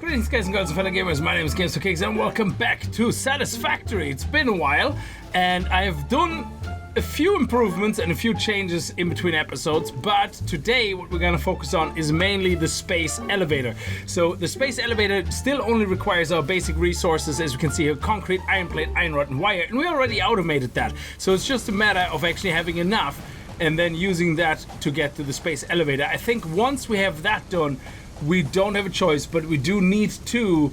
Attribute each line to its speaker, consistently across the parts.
Speaker 1: Greetings guys and girls and fellow gamers, my name is Kickz and welcome back to Satisfactory. It's been a while and I've done a few improvements and a few changes in between episodes, but today what we're going to focus on is mainly the space elevator. So the space elevator still only requires our basic resources, as we can see here: concrete, iron plate, iron rod and wire, and we already automated that. So it's just a matter of actually having enough and then using that to get to the space elevator. I think once we have that done, we don't have a choice, but we do need to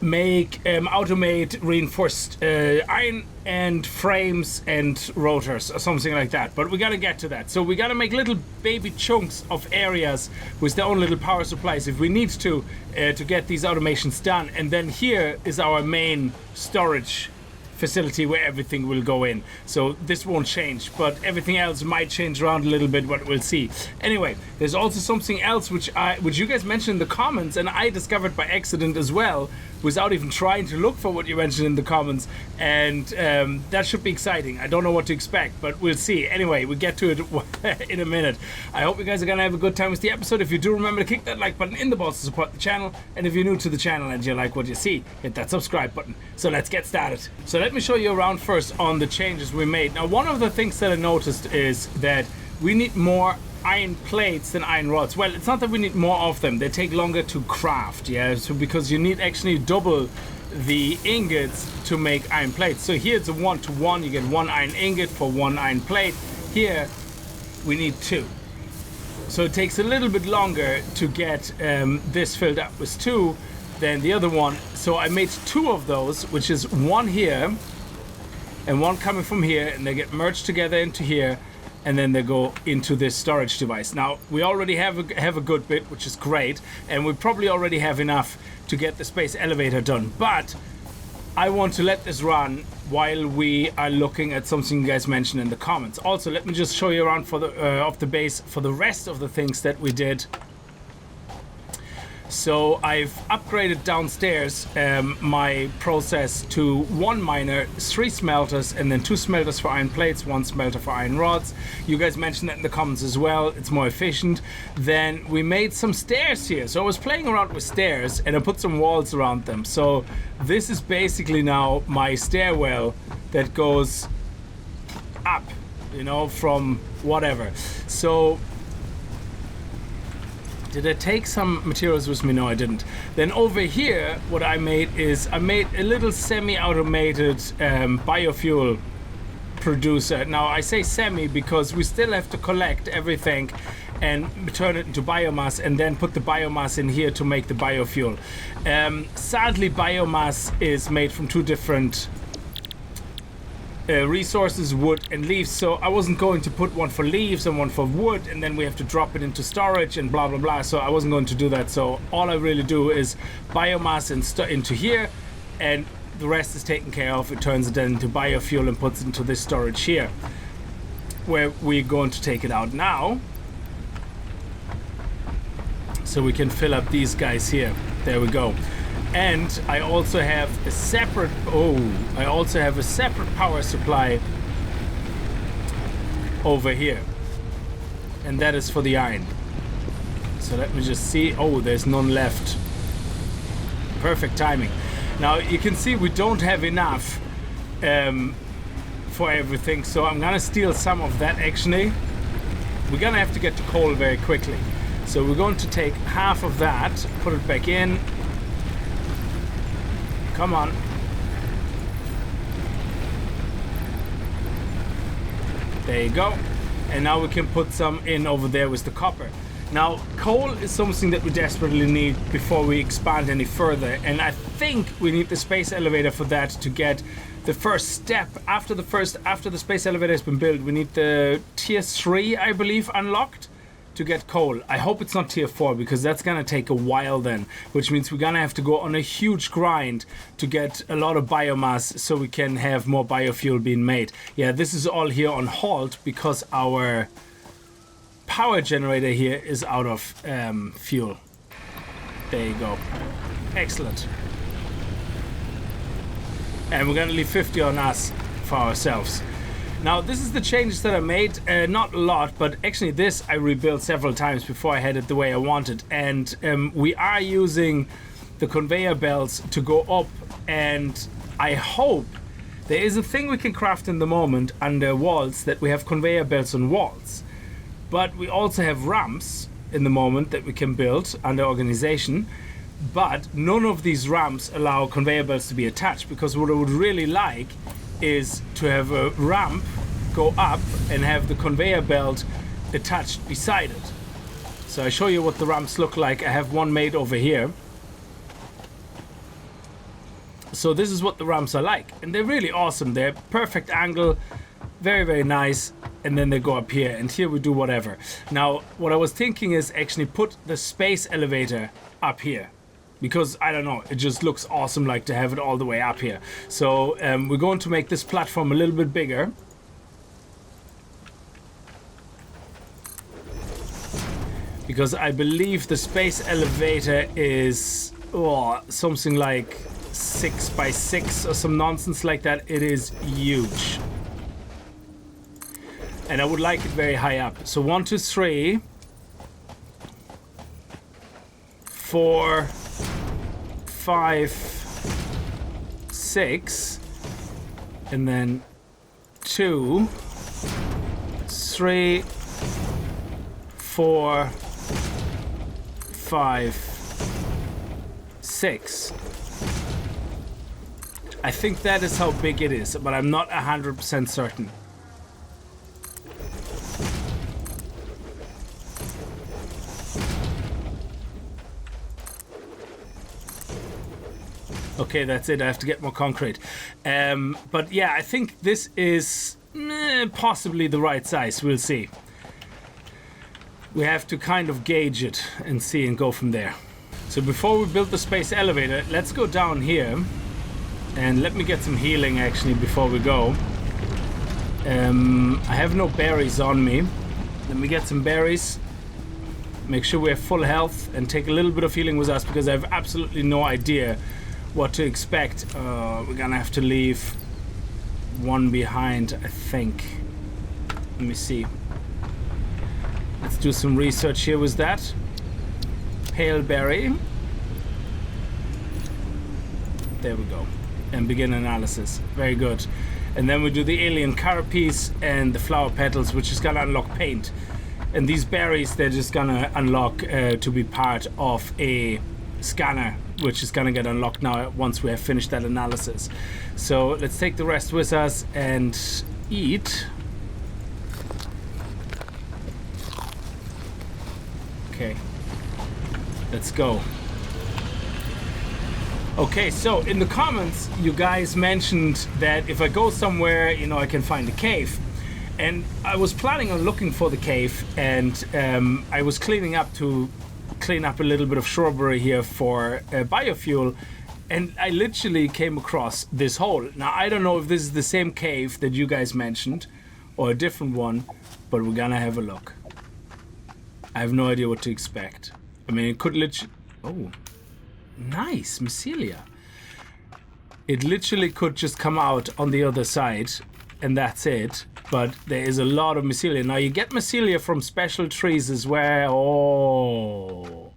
Speaker 1: make automate reinforced iron and frames and rotors or something like that, but we gotta get to that. So we gotta make little baby chunks of areas with their own little power supplies if we need to get these automations done. And then here is our main storage facility where everything will go in. So this won't change, but everything else might change around a little bit, but we'll see. Anyway, there's also something else which you guys mentioned in the comments, and I discovered by accident as well, without even trying to look for what you mentioned in the comments, and that should be exciting. I don't know what to expect, but we'll see. Anyway, we'll get to it in a minute. I hope you guys are gonna have a good time with the episode. If you do, remember to click that like button in the balls to support the channel, and if you're new to the channel and you like what you see, hit that subscribe button. So let's get started. So let me show you around first on the changes we made. Now, one of the things that I noticed is that we need more iron plates than iron rods. Well, it's not that we need more of them, they take longer to craft, yeah, so because you need actually double the ingots to make iron plates. So here it's a 1-to-1, you get 1 iron ingot for 1 iron plate. Here we need 2, so it takes a little bit longer to get this filled up with 2 than the other one. So I made 2 of those, which is 1 here and 1 coming from here, and they get merged together into here, and then they go into this storage device. Now, we already have a good bit, which is great, and we probably already have enough to get the space elevator done, but I want to let this run while we are looking at something you guys mentioned in the comments. Also, let me just show you around for the of the base for the rest of the things that we did. So I've upgraded downstairs my process to 1 miner, 3 smelters, and then 2 smelters for iron plates, 1 smelter for iron rods. You guys mentioned that in the comments as well. It's more efficient. Then we made some stairs here. So I was playing around with stairs and I put some walls around them. So this is basically now my stairwell that goes up, you know, from whatever. So did I take some materials with me? No, I didn't. Then over here, what I made is I made a little semi-automated biofuel producer. Now, I say semi because we still have to collect everything and turn it into biomass and then put the biomass in here to make the biofuel. Sadly, biomass is made from 2 different resources, wood and leaves, so I wasn't going to put 1 for leaves and 1 for wood, and then we have to drop it into storage and blah blah blah, so I wasn't going to do that. So all I really do is biomass into here, and the rest is taken care of. It turns it then into biofuel and puts it into this storage here, where we're going to take it out now, so we can fill up these guys here. There we go. And I also have a separate power supply over here, and that is for the iron. So let me just see. Oh, there's none left. Perfect timing. Now you can see we don't have enough for everything, so I'm gonna steal some of that. Actually, we're gonna have to get to coal very quickly, so we're going to take half of that, put it back in. Come on. There you go. And now we can put some in over there with the copper. Now, coal is something that we desperately need before we expand any further. And I think we need the space elevator for that to get the first step. After the space elevator has been built, we need the tier 3, I believe, unlocked to get coal. I hope it's not tier 4, because that's gonna take a while then, which means we're gonna have to go on a huge grind to get a lot of biomass so we can have more biofuel being made. Yeah, this is all here on halt because our power generator here is out of fuel. There you go. Excellent. And we're gonna leave 50 on us for ourselves. Now, this is the changes that I made, not a lot, but actually this I rebuilt several times before I had it the way I wanted. And we are using the conveyor belts to go up, and I hope there is a thing we can craft in the moment under walls that we have conveyor belts on walls, but we also have ramps in the moment that we can build under organization, but none of these ramps allow conveyor belts to be attached, because what I would really like is to have a ramp go up and have the conveyor belt attached beside it. So I show you what the ramps look like. I have one made over here. So this is what the ramps are like, and they're really awesome. They're perfect angle, very, very nice, and then they go up here, and here we do whatever. Now, what I was thinking is actually put the space elevator up here, because I don't know, it just looks awesome like to have it all the way up here. So we're going to make this platform a little bit bigger. Because I believe the space elevator is something like 6 by 6 or some nonsense like that. It is huge. And I would like it very high up. So 1, 2, 3, 4, 5, 6, and then 2, 3, 4, 5, 6. I think that is how big it is, but I'm not 100% certain. Okay, that's it. I have to get more concrete. But yeah, I think this is possibly the right size. We'll see. We have to kind of gauge it and see and go from there. So before we build the space elevator, let's go down here. And let me get some healing actually before we go. I have no berries on me. Let me get some berries. Make sure we have full health and take a little bit of healing with us, because I have absolutely no idea what to expect. We're gonna have to leave one behind, I think. Let me see. Let's do some research here with that. Pale berry. There we go. And begin analysis. Very good. And then we do the alien carapace and the flower petals, which is gonna unlock paint. And these berries, they're just gonna unlock to be part of a scanner, which is gonna get unlocked now once we have finished that analysis. So let's take the rest with us and eat. Okay, let's go. Okay, so in the comments, you guys mentioned that if I go somewhere, you know, I can find a cave. And I was planning on looking for the cave, and I was cleaning up a little bit of shrubbery here for biofuel, and I literally came across this hole. Now, I don't know if this is the same cave that you guys mentioned or a different one, but we're gonna have a look. I have no idea what to expect. I mean, it could literally... Oh, nice, mycelia. It literally could just come out on the other side, and that's it. But there is a lot of mycelia. Now, you get mycelia from special trees as well. Oh.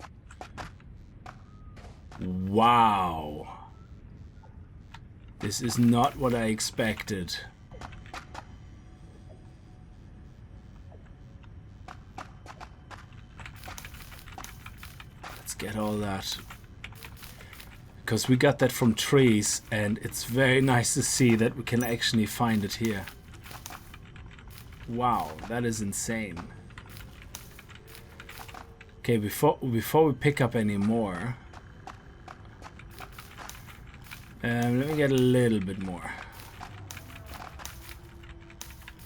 Speaker 1: Wow. This is not what I expected. Let's get all that. Because we got that from trees, and it's very nice to see that we can actually find it here. Wow, that is insane. Okay, before we pick up any more, let me get a little bit more.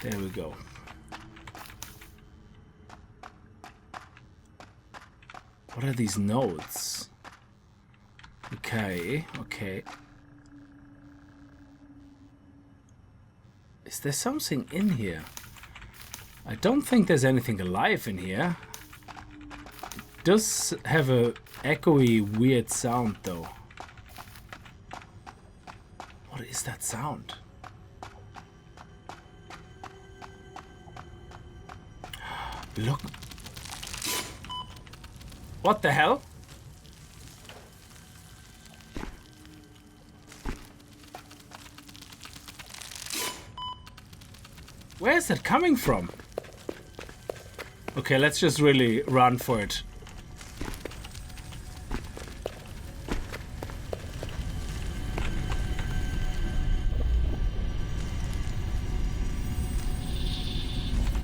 Speaker 1: There we go. What are these nodes? Okay, okay. Is there something in here? I don't think there's anything alive in here. It does have a echoey, weird sound, though. What is that sound? Look. What the hell? Where is that coming from? Okay, let's just really run for it.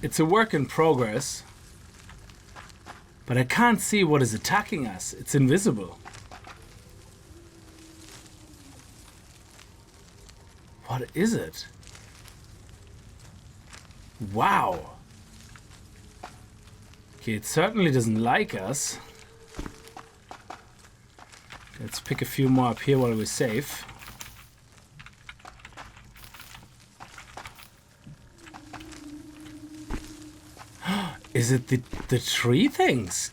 Speaker 1: It's a work in progress, but I can't see what is attacking us. It's invisible. What is it? Wow. Okay, it certainly doesn't like us. Let's pick a few more up here while we're safe. Is it the tree things?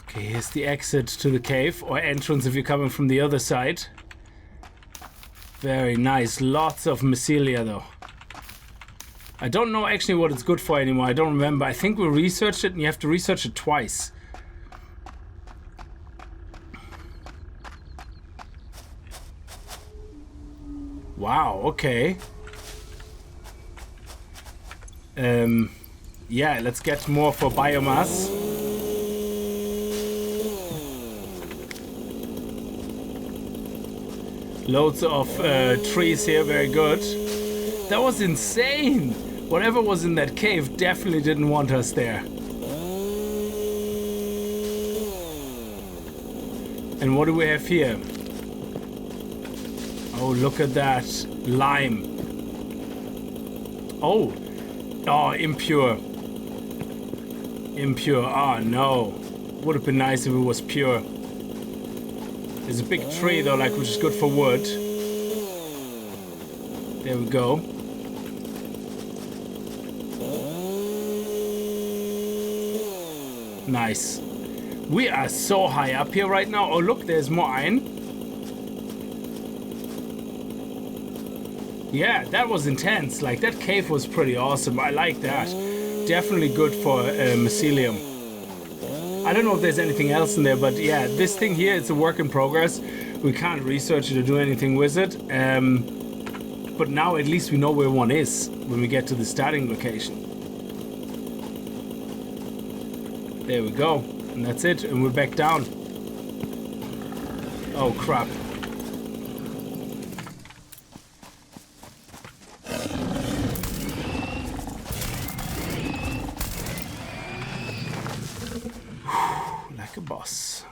Speaker 1: Okay, here's the exit to the cave, or entrance if you're coming from the other side. Very nice. Lots of mycelia though. I don't know actually what it's good for anymore. I don't remember. I think we researched it and you have to research it twice. Wow, okay. Yeah, let's get more for biomass. Loads of trees here, very good. That was insane! Whatever was in that cave definitely didn't want us there. And what do we have here? Oh, look at that. Lime. Oh, impure. Impure, oh no. Would have been nice if it was pure. There's a big tree though, like, which is good for wood. There we go. Nice. We are so high up here right now. Oh look, there's more iron. Yeah, that was intense. Like, that cave was pretty awesome. I like that. Definitely good for mycelium. I don't know if there's anything else in there, but yeah, this thing here, it's a work in progress. We can't research it or do anything with it. But now at least we know where one is when we get to the starting location. There we go. And that's it. And we're back down. Oh, crap. Like a boss.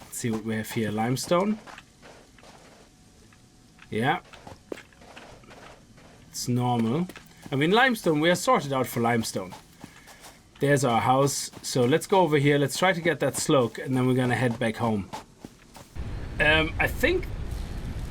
Speaker 1: Let's see what we have here. Limestone. Yeah. It's normal. I mean, limestone, we are sorted out for limestone. There's our house. So let's go over here. Let's try to get that slug, and then we're gonna head back home. I think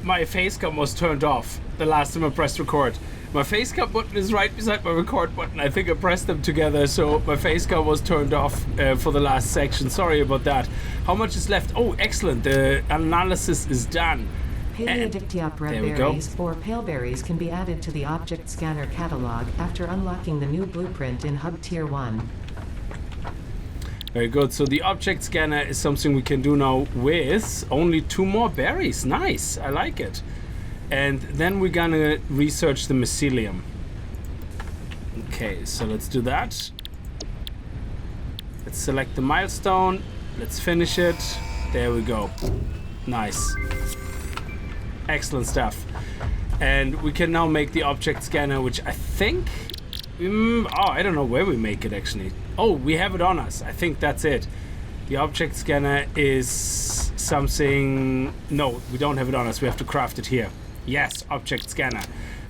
Speaker 1: my face cam was turned off the last time I pressed record. My face cam button is right beside my record button. I think I pressed them together, so my face cam was turned off for the last section. Sorry about that. How much is left? Oh, excellent. The analysis is done.
Speaker 2: Paleodictyopora berries or pale berries can be added to the object scanner catalog after unlocking the new blueprint in Hub Tier 1.
Speaker 1: Very good. So the object scanner is something we can do now with only 2 more berries. Nice. I like it. And then we're gonna research the mycelium. Okay, so let's do that. Let's select the milestone. Let's finish it. There we go. Nice. Excellent stuff. And we can now make the object scanner, which I think... I don't know where we make it actually. Oh, we have it on us. I think that's it. The object scanner is something... No, we don't have it on us. We have to craft it here. Yes, object scanner.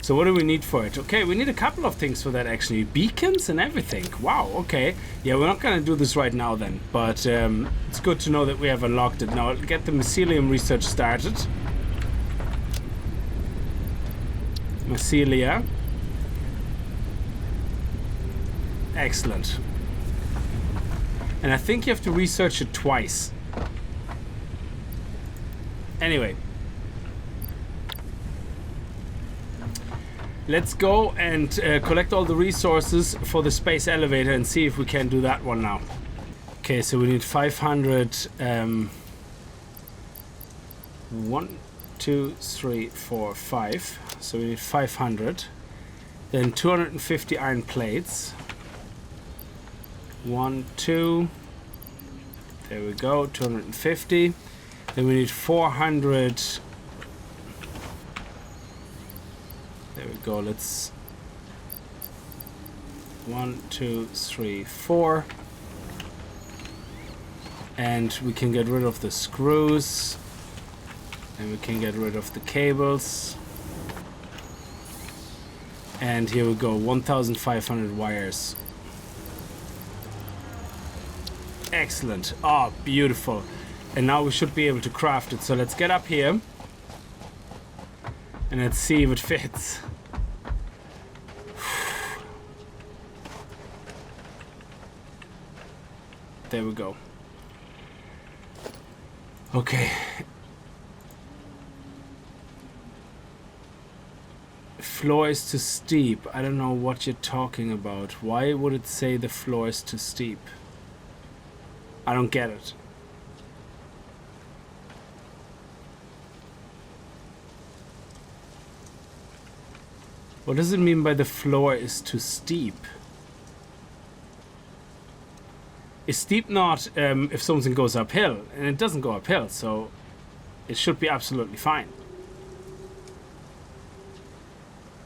Speaker 1: So what do we need for it? Okay, we need a couple of things for that actually. Beacons and everything. Wow, okay. Yeah, we're not gonna do this right now then. But it's good to know that we have unlocked it. Now, get the mycelium research started. Mycelia. Excellent. And I think you have to research it twice. Anyway. Let's go and collect all the resources for the space elevator and see if we can do that one now. Okay, so we need 500. 1, 2, 3, 4, 5. So we need 500. Then 250 iron plates. 1, 2. There we go, 250. Then we need 400. There we go, let's 1, 2, 3, 4. And we can get rid of the screws. And we can get rid of the cables. And here we go, 1,500 wires. Excellent. Oh, beautiful. And now we should be able to craft it. So let's get up here. And let's see if it fits. There we go. Okay. Floor is too steep. I don't know what you're talking about. Why would it say the floor is too steep? I don't get it. What does it mean by the floor is too steep? Is steep not if something goes uphill? And it doesn't go uphill, so it should be absolutely fine.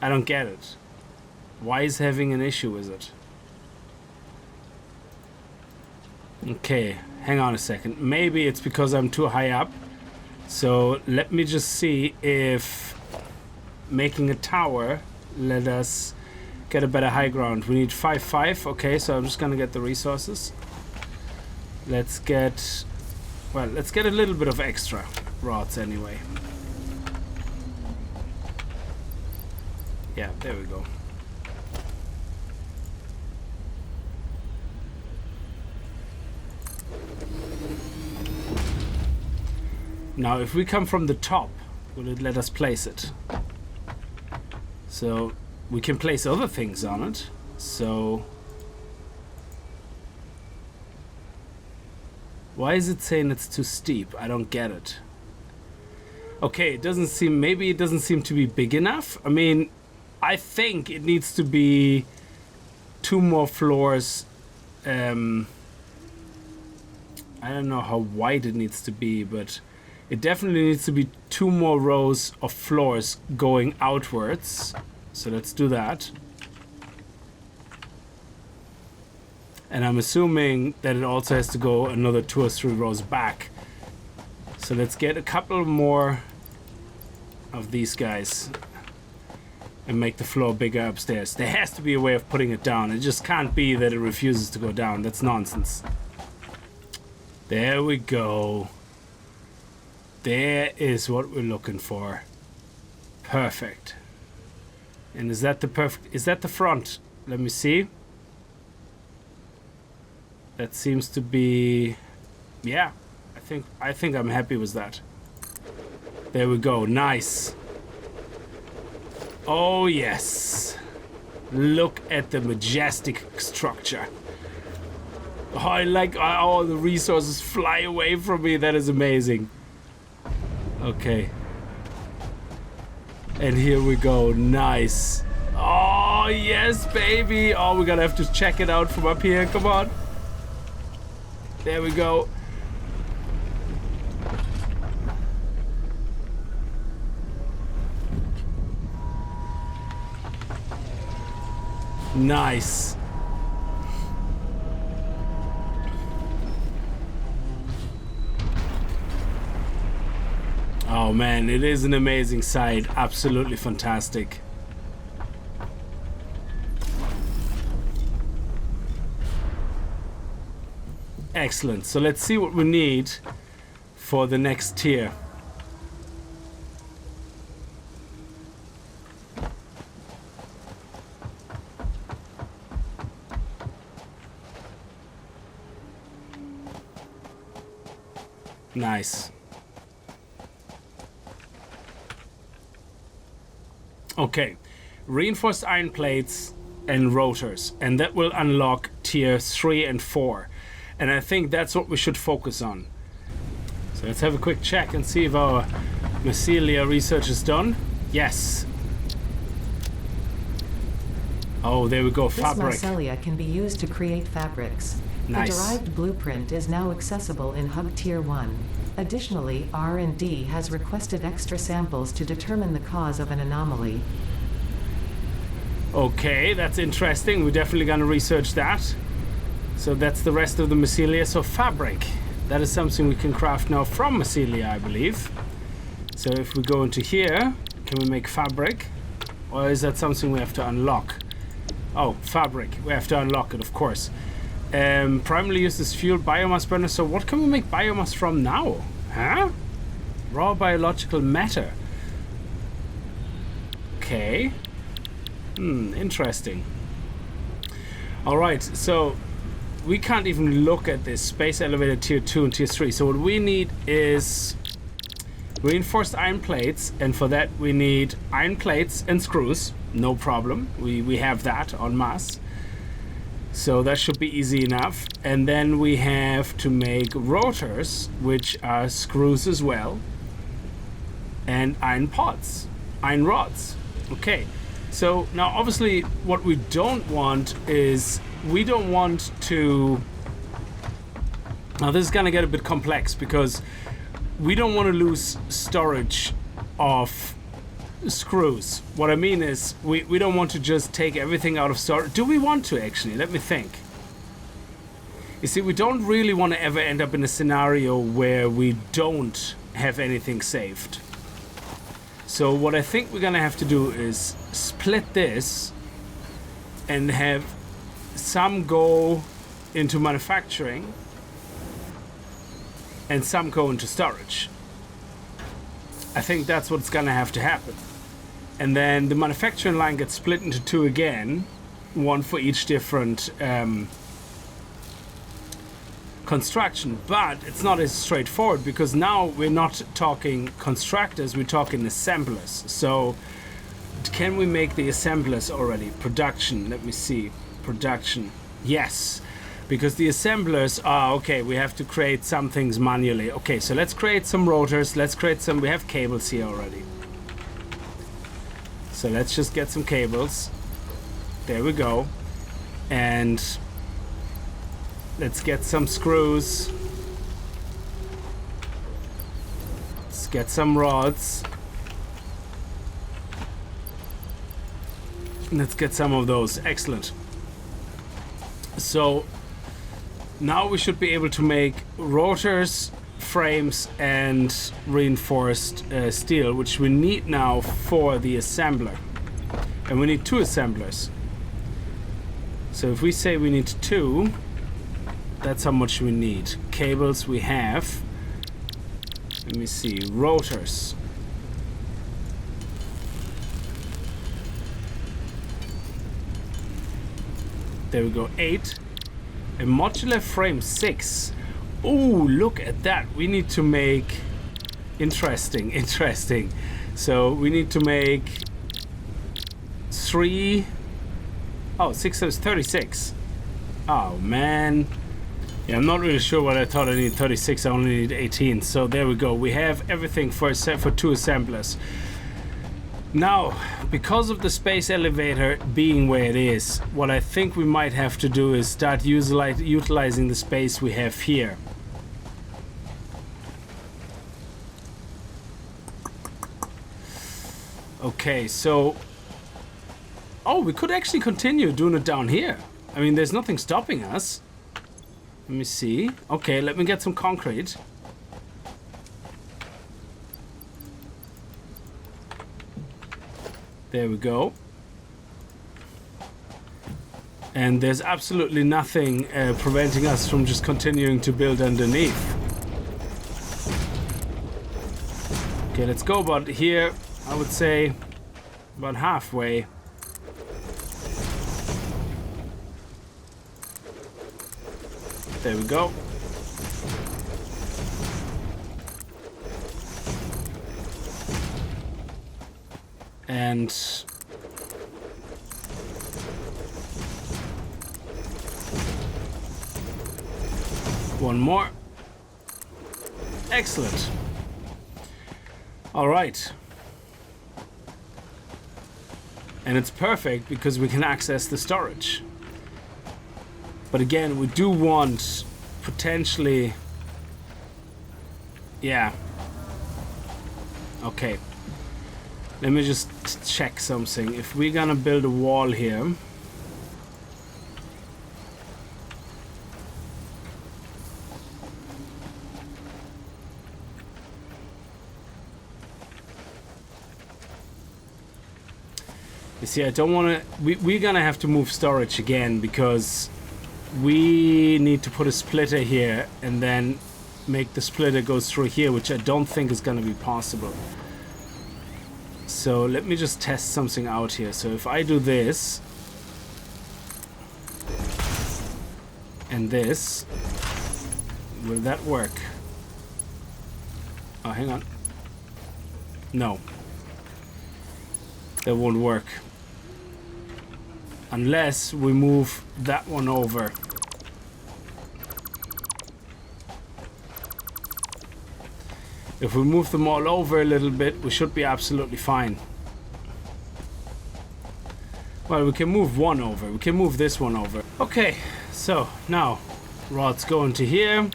Speaker 1: I don't get it. Why is having an issue with it? Okay, hang on a second. Maybe it's because I'm too high up. So let me just see if making a tower let us get a better high ground. We need 5. Okay, so I'm just gonna get the resources. Let's get a little bit of extra rods anyway. Yeah, there we go. Now, if we come from the top, will it let us place it? So, we can place other things on it. So, why is it saying it's too steep? I don't get it. Okay, maybe it doesn't seem to be big enough. I mean, I think it needs to be 2 more floors. I don't know how wide it needs to be, but it definitely needs to be 2 more rows of floors going outwards. So let's do that. And I'm assuming that it also has to go another 2 or 3 rows back. So let's get a couple more of these guys and make the floor bigger upstairs. There has to be a way of putting it down. It just can't be that it refuses to go down. That's nonsense. There we go. There is what we're looking for. Perfect. And is that the front? Let me see. That seems to be, yeah, I think I'm happy with that. There we go. Nice. Oh yes. Look at the majestic structure. Oh, I like how all the resources fly away from me. That is amazing. Okay. And here we go. Nice. Oh yes, baby. Oh, we're gonna have to check it out from up here. Come on. There we go. Nice. Oh man, it is an amazing site. Absolutely fantastic. Excellent. So let's see what we need for the next tier. Nice. Okay, reinforced iron plates and rotors, and that will unlock tier 3 and 4. And I think that's what we should focus on. So let's have a quick check and see if our mycelia research is done. Yes. Oh, there we go, fabric.
Speaker 2: This mycelia can be used to create fabrics.
Speaker 1: Nice.
Speaker 2: The derived blueprint is now accessible in Hub Tier 1. Additionally, R&D has requested extra samples to determine the cause of an anomaly.
Speaker 1: Okay, that's interesting. We're definitely going to research that. So that's the rest of the mycelia. So fabric, that is something we can craft now from mycelia, I believe. So if we go into here, can we make fabric? Or is that something we have to unlock? Oh, fabric. We have to unlock it, of course. Primarily used as fuel biomass burner. So what can we make biomass from now? Huh? Raw biological matter. Okay. Interesting. Alright, so we can't even look at this space elevator tier 2 and tier 3. So what we need is reinforced iron plates, and for that we need iron plates and screws. No problem. We have that en masse. So that should be easy enough. And then we have to make rotors, which are screws as well, and iron pods, iron rods. Okay. So now obviously what we don't want is, we don't want to, now this is gonna get a bit complex because we don't want to lose storage of screws. What I mean is we don't want to just take everything out of storage. Do we want to actually? Let me think. You see, we don't really want to ever end up in a scenario where we don't have anything saved. So what I think we're gonna have to do is split this and have some go into manufacturing and some go into storage. I think that's what's gonna have to happen. And then the manufacturing line gets split into 2 again, one for each different construction. But it's not as straightforward because now we're not talking constructors, we're talking assemblers. So can we make the assemblers already? Production, let me see. Production, yes. Because the assemblers are, okay, we have to create some things manually. Okay, so let's create some rotors, let's create some, we have cables here already. So let's just get some cables. There we go. And let's get some screws. Let's get some rods. Let's get some of those. Excellent. So now we should be able to make rotors, frames, and reinforced steel, which we need now for the assembler. And we need 2 assemblers. So if we say we need 2, that's how much we need. Cables we have. Let me see. Rotors. There we go. 8. A modular frame 6. Ooh, look at that. We need to make... Interesting. So we need to make 3... Oh, 6 is 36. Oh, man. Yeah, I'm not really sure what I thought I needed 36. I only need 18. So there we go. We have everything for 2 assemblers. Now, because of the space elevator being where it is, what I think we might have to do is start utilizing the space we have here. Okay, so... Oh, we could actually continue doing it down here. I mean, there's nothing stopping us. Let me see. Okay, let me get some concrete. There we go. And there's absolutely nothing preventing us from just continuing to build underneath. Okay, let's go about here. I would say about halfway. There we go. And one more. Excellent. All right. And it's perfect because we can access the storage. But again, we do want potentially... Yeah. Okay. Let me just check something. If we're gonna build a wall here... You see, I don't want to... We're gonna have to move storage again because we need to put a splitter here and then make the splitter go through here, which I don't think is gonna be possible. So let me just test something out here. So if I do this and this, will that work? Oh, hang on. No. That won't work. Unless we move that one over. If we move them all over a little bit, we should be absolutely fine. Well, we can move one over. We can move this one over. Okay, so now rods go into here.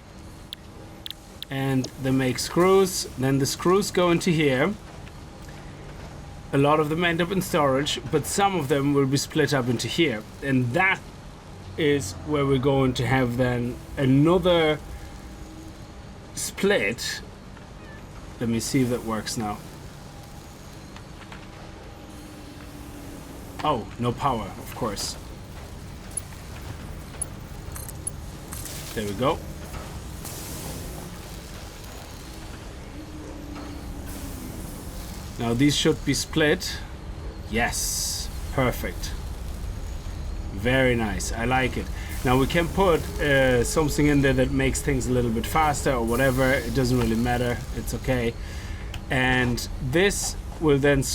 Speaker 1: And they make screws. Then the screws go into here. A lot of them end up in storage, but some of them will be split up into here. And that is where we're going to have then another split. Let me see if that works now. Oh, no power, of course. There we go. Now these should be split. Yes, perfect. Very nice, I like it. Now we can put something in there that makes things a little bit faster or whatever. It doesn't really matter, it's okay. And this will then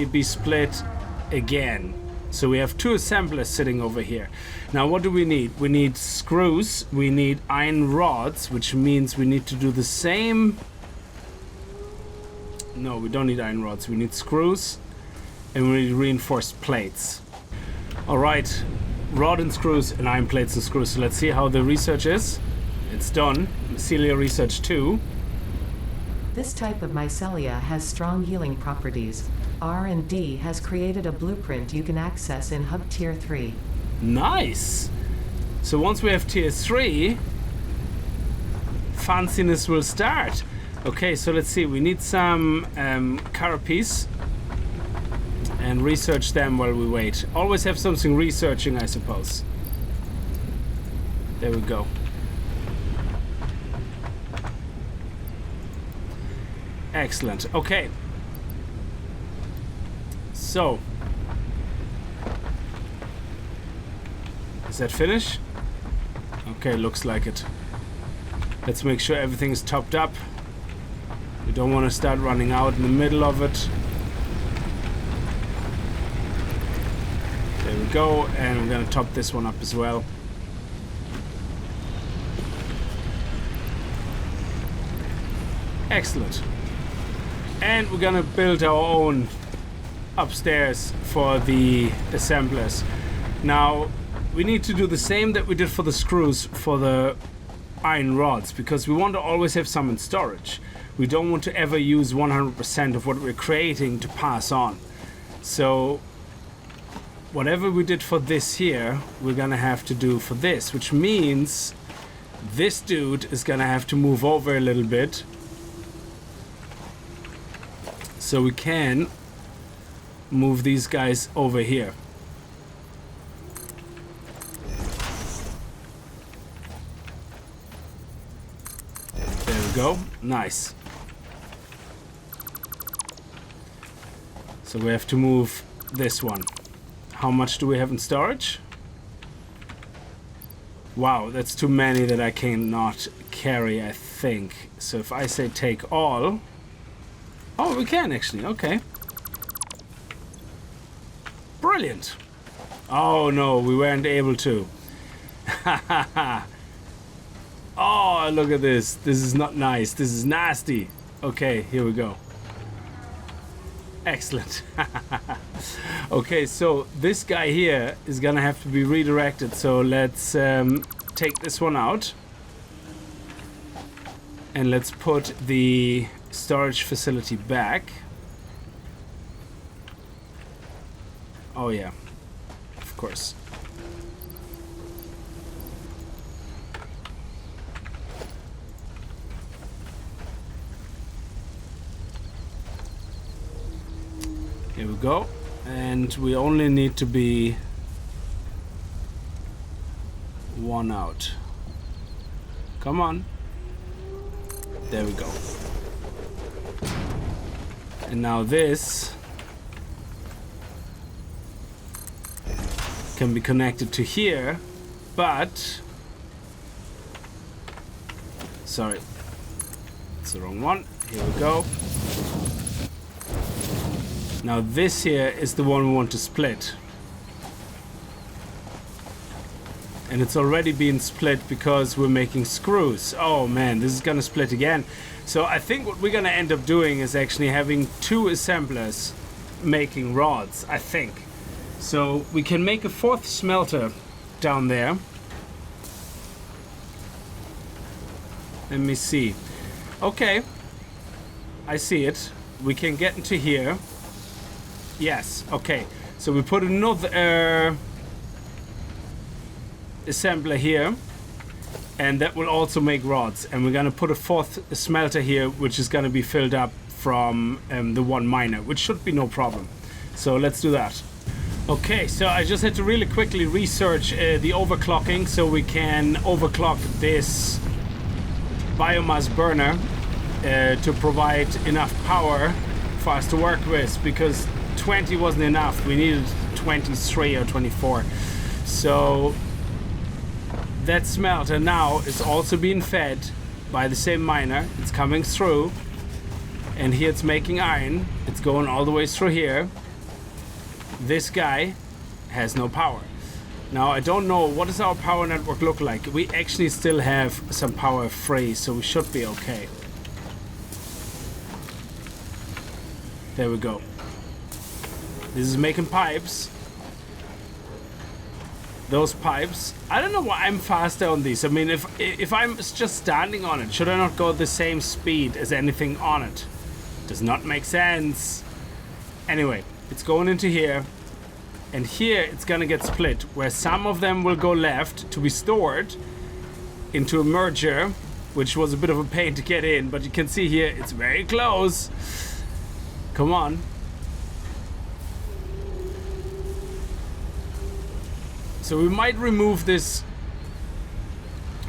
Speaker 1: be split again. So we have two assemblers sitting over here. Now what do we need? We need screws, we need iron rods, which means we need to do the same. No, we don't need iron rods. We need screws and we need reinforced plates. All right, rod and screws and iron plates and screws. So let's see how the research is. It's done. Mycelia research 2.
Speaker 2: This type of mycelia has strong healing properties. R&D has created a blueprint you can access in Hub Tier 3. Nice.
Speaker 1: So once we have Tier 3, fanciness will start. Okay, so let's see. We need some carapace and research them while we wait. Always have something researching, I suppose. There we go. Excellent. Okay. So, is that finished? Okay, looks like it. Let's make sure everything's topped up. We don't want to start running out in the middle of it. There we go, and I'm going to top this one up as well. Excellent. And we're going to build our own upstairs for the assemblers. Now, we need to do the same that we did for the screws for the iron rods, because we want to always have some in storage. We don't want to ever use 100% of what we're creating to pass on. So whatever we did for this here, we're gonna have to do for this, which means this dude is gonna have to move over a little bit so we can move these guys over here. There we go. Nice. So we have to move this one. How much do we have in storage? Wow, that's too many that I cannot carry, I think. So if I say take all... Oh, we can actually, okay. Brilliant. Oh no, we weren't able to. Oh, look at this. This is not nice. This is nasty. Okay, here we go. Excellent. Okay, so this guy here is gonna have to be redirected. So let's take this one out. And let's put the storage facility back. Oh yeah, of course. Here we go. And we only need to be one out. Come on. There we go. And now this can be connected to here, but sorry, it's the wrong one. Here we go. Now this here is the one we want to split. And it's already been split because we're making screws. Oh man, this is gonna split again. So I think what we're gonna end up doing is actually having two assemblers making rods, I think. So we can make a fourth smelter down there. Let me see. Okay, I see it. We can get into here. Yes, okay. So we put another assembler here, and that will also make rods. And we're gonna put a fourth smelter here, which is gonna be filled up from the one miner, which should be no problem. So let's do that. Okay, so I just had to really quickly research the overclocking so we can overclock this biomass burner to provide enough power for us to work with, because 20 wasn't enough. We needed 23 or 24. So that smelter now is also being fed by the same miner. It's coming through, and here it's making iron. It's going all the way through here. This guy has no power. Now I don't know, what does our power network look like? We actually still have some power free, so we should be okay. There we go. This is making pipes. Those pipes, I don't know why I'm faster on these. I mean, if I'm just standing on it, should I not go the same speed as anything on it? Does not make sense. Anyway, it's going into here, and here it's gonna get split, where some of them will go left to be stored into a merger, which was a bit of a pain to get in, but you can see here it's very close. Come on. So we might remove this.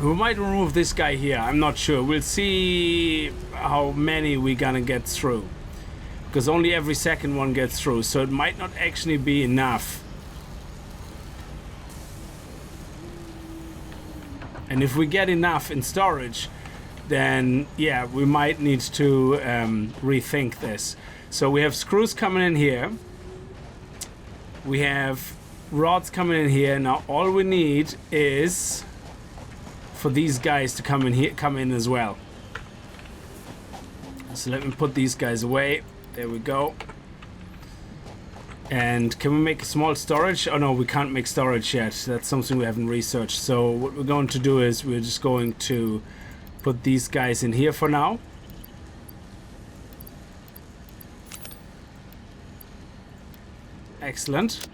Speaker 1: We might remove this guy here. I'm not sure. We'll see how many we're gonna get through, because only every second one gets through, so it might not actually be enough. And if we get enough in storage, then yeah, we might need to rethink this. So we have screws coming in here. We have rods coming in here. Now all we need is for these guys to come in here, come in as well. So let me put these guys away. There we go. And can we make a small storage? Oh no, we can't make storage yet. That's something we haven't researched. So what we're going to do is we're just going to put these guys in here for now. Excellent.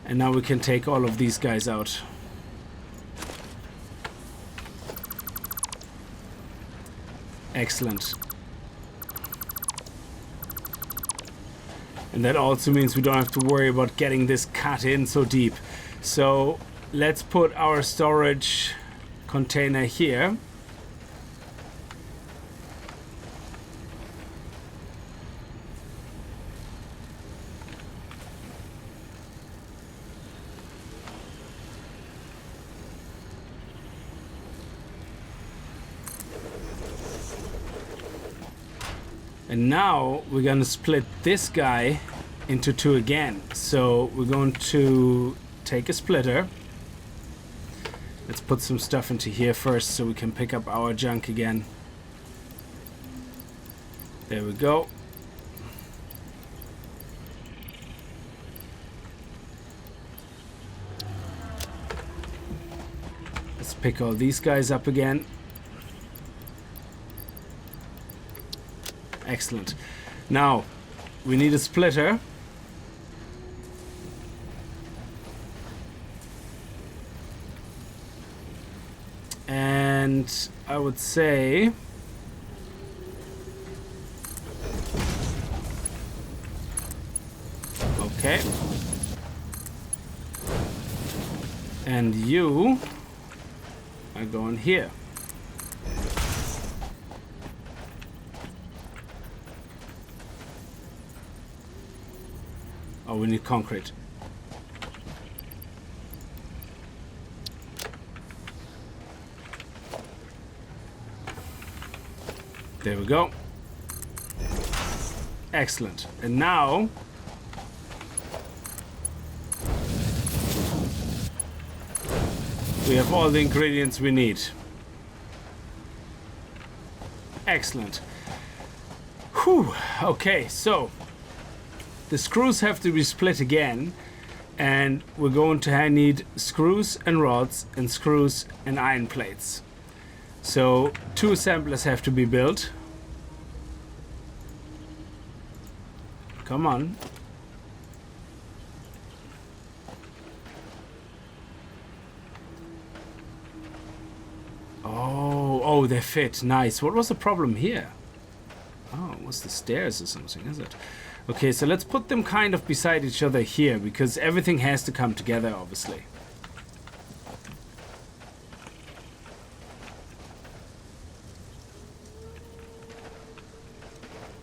Speaker 1: And now we can take all of these guys out. Excellent. And that also means we don't have to worry about getting this cut in so deep. So let's put our storage container here. And now we're going to split this guy into two again. So we're going to take a splitter. Let's put some stuff into here first so we can pick up our junk again. There we go. Let's pick all these guys up again. Excellent. Now, we need a splitter. And I would say... Okay. And you are going here. Oh, we need concrete. There we go. Excellent. And now we have all the ingredients we need. Excellent. Whew. Okay, so the screws have to be split again, and we're going to need screws and rods and screws and iron plates. So 2 assemblers have to be built. Come on. Oh, they fit. Nice. What was the problem here? Oh, it was the stairs or something, is it? Okay, so let's put them kind of beside each other here, because everything has to come together, obviously.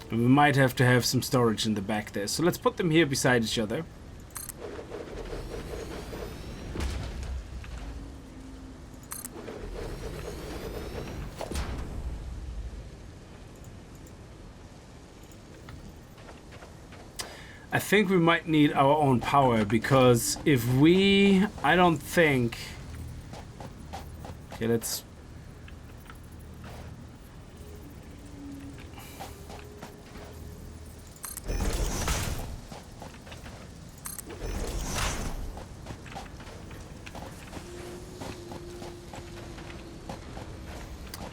Speaker 1: And we might have to have some storage in the back there. So let's put them here beside each other. I think we might need our own power, because if we... I don't think... Okay, let's...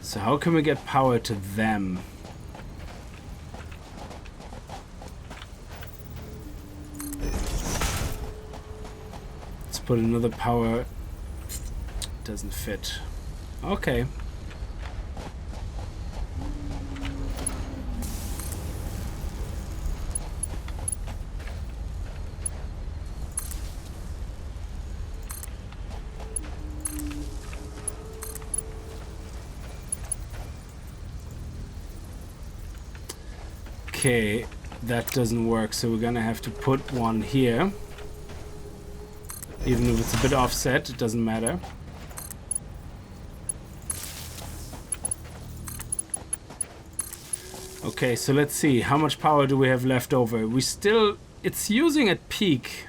Speaker 1: So how can we get power to them? Let's put another power. Doesn't fit. Okay. Okay, that doesn't work, so we're gonna have to put one here. Even if it's a bit offset, it doesn't matter. Okay, so let's see. How much power do we have left over? We still... It's using at peak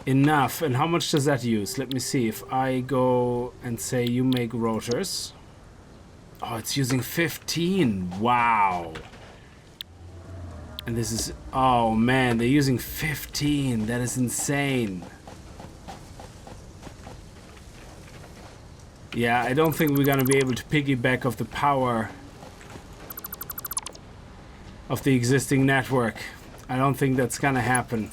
Speaker 1: enough. And how much does that use? Let me see. If I go and say you make rotors... Oh, it's using 15. Wow. And this is... Oh, man. They're using 15. That is insane. Yeah, I don't think we're going to be able to piggyback off the power of the existing network. I don't think that's going to happen.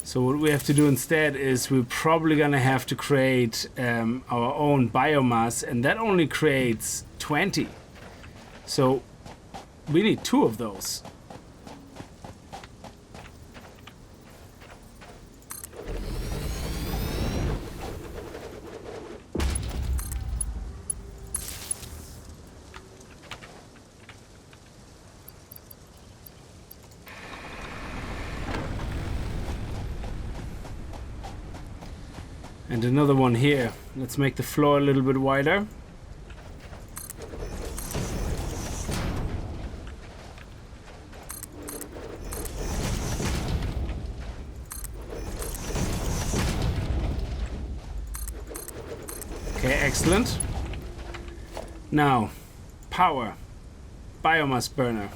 Speaker 1: So what we have to do instead is we're probably going to have to create our own biomass, and that only creates 20. So we need 2 of those. And another one here. Let's make the floor a little bit wider. Excellent. Now, power. Biomass burner.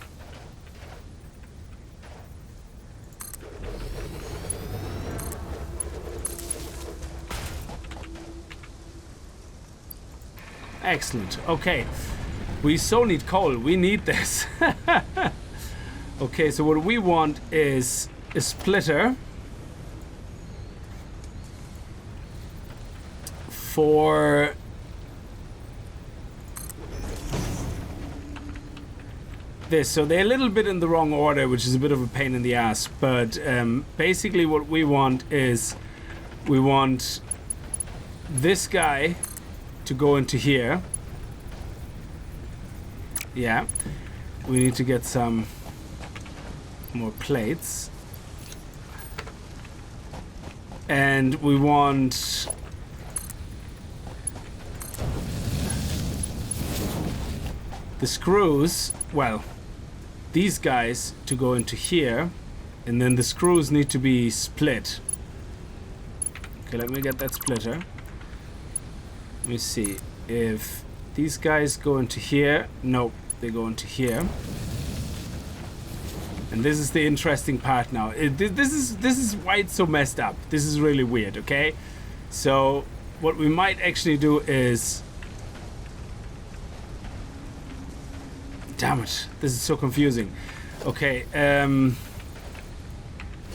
Speaker 1: Excellent. Okay. We so need coal. We need this. Okay, so what we want is a splitter for this. So they're a little bit in the wrong order, which is a bit of a pain in the ass. But basically what we want is we want this guy to go into here. Yeah. We need to get some more plates. And we want the screws, well, these guys to go into here, and then the screws need to be split. Okay, let me get that splitter. Let me see if these guys go into here. Nope, they go into here. And this is the interesting part now. This is why it's so messed up. This is really weird, okay? So what we might actually do is, damn it, this is so confusing. Okay,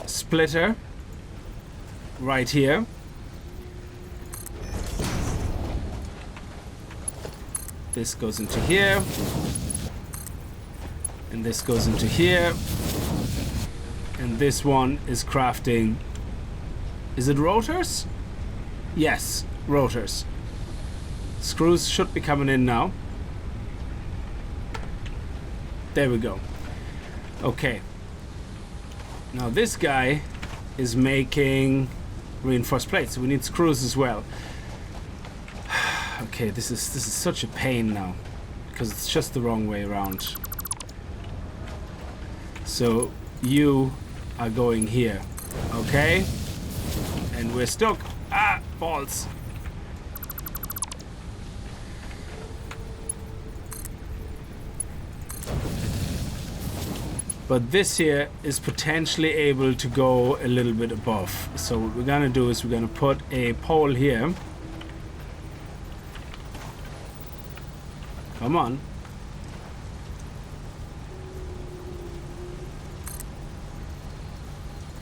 Speaker 1: splitter right here. This goes into here. And this goes into here. And this one is crafting. Is it rotors? Yes, rotors. Screws should be coming in now. There we go. Okay. Now this guy is making reinforced plates, so we need screws as well. Okay, this is such a pain now, because it's just the wrong way around. So you are going here, okay? And we're stuck. Ah, balls. But this here is potentially able to go a little bit above. So what we're gonna do is we're gonna put a pole here. Come on.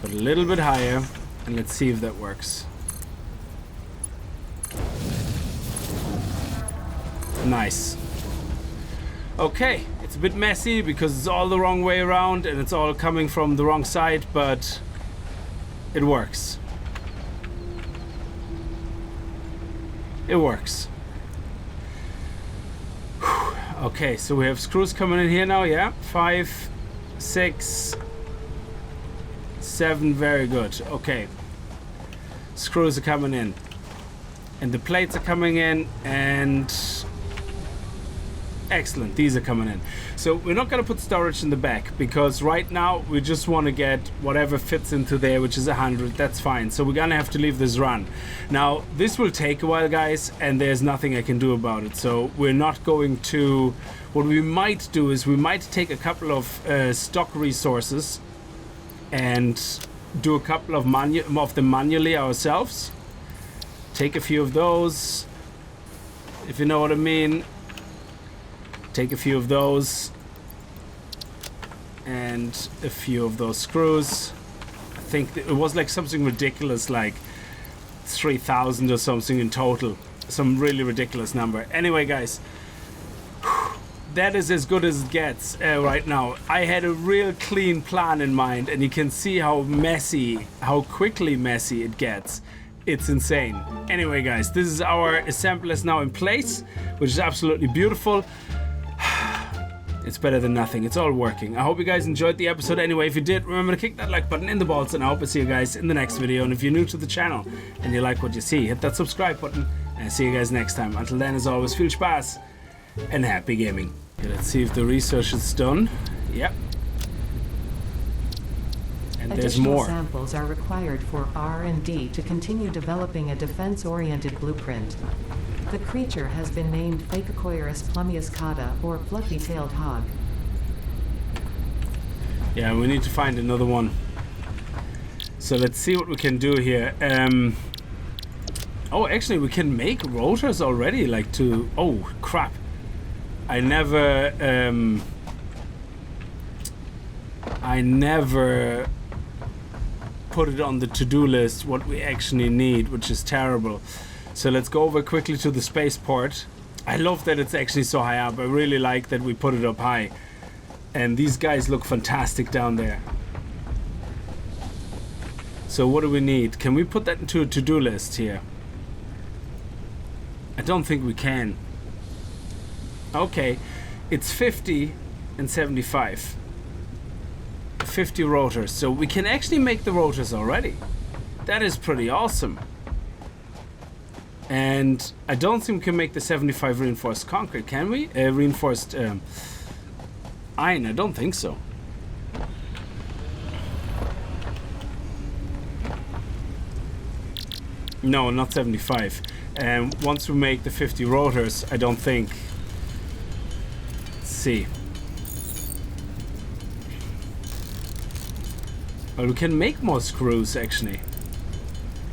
Speaker 1: Put a little bit higher, and let's see if that works. Nice. Okay, it's a bit messy because it's all the wrong way around and it's all coming from the wrong side, but it works. It works. Whew. Okay, so we have screws coming in here now, yeah? 5, 6, 7, very good. Okay. Screws are coming in. And the plates are coming in, and excellent, these are coming in. So we're not going to put storage in the back because right now we just want to get whatever fits into there, which is 100. That's fine. So we're going to have to leave this run. Now this will take a while, guys, and there's nothing I can do about it. So we're not going to, what we might do is we might take a couple of stock resources and do a couple of them manually ourselves. Take a few of those, if you know what I mean. Take a few of those and a few of those screws. I think it was like something ridiculous, like 3,000 or something in total. Some really ridiculous number. Anyway, guys, that is as good as it gets right now. I had a real clean plan in mind, and you can see how messy, how quickly messy it gets. It's insane. Anyway, guys, this is our assemblers now in place, which is absolutely beautiful. It's better than nothing. It's all working. I hope you guys enjoyed the episode. Anyway, if you did, remember to kick that like button in the balls, and I hope I see you guys in the next video. And if you're new to the channel and you like what you see, hit that subscribe button, and I'll see you guys next time. Until then, as always, viel Spaß and happy gaming. Okay, let's see if the research is done. Yep. And there's
Speaker 2: Additional
Speaker 1: more.
Speaker 2: samples are required for R&D to continue developing a defense-oriented blueprint. The creature has been named Phacocoirus plumiuscata, or fluffy-tailed hog.
Speaker 1: Yeah, we need to find another one. So let's see what we can do here. Oh, actually, we can make rotors already, like to... Oh, crap. I never put it on the to-do list, what we actually need, which is terrible. So let's go over quickly to the spaceport. I love that it's actually so high up. I really like that we put it up high. And these guys look fantastic down there. So what do we need? Can we put that into a to-do list here? I don't think we can. Okay, it's 50 and 75. 50 rotors. So we can actually make the rotors already. That is pretty awesome. And I don't think we can make the 75 reinforced concrete, can we? Reinforced iron, I don't think so. No, not 75. And once we make the 50 rotors, I don't think. Let's see. Well, we can make more screws actually.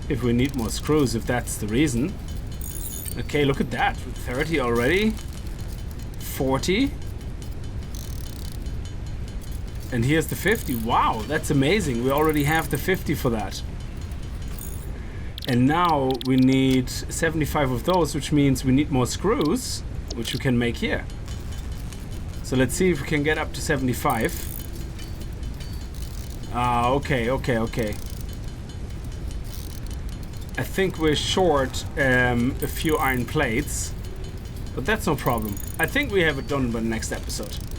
Speaker 1: If we need more screws, if that's the reason. Okay, look at that. 30 already. 40. And here's the 50. Wow, that's amazing. We already have the 50 for that. And now we need 75 of those, which means we need more screws, which we can make here. So let's see if we can get up to 75. Okay. I think we're short a few iron plates, but that's no problem. I think we have it done by the next episode.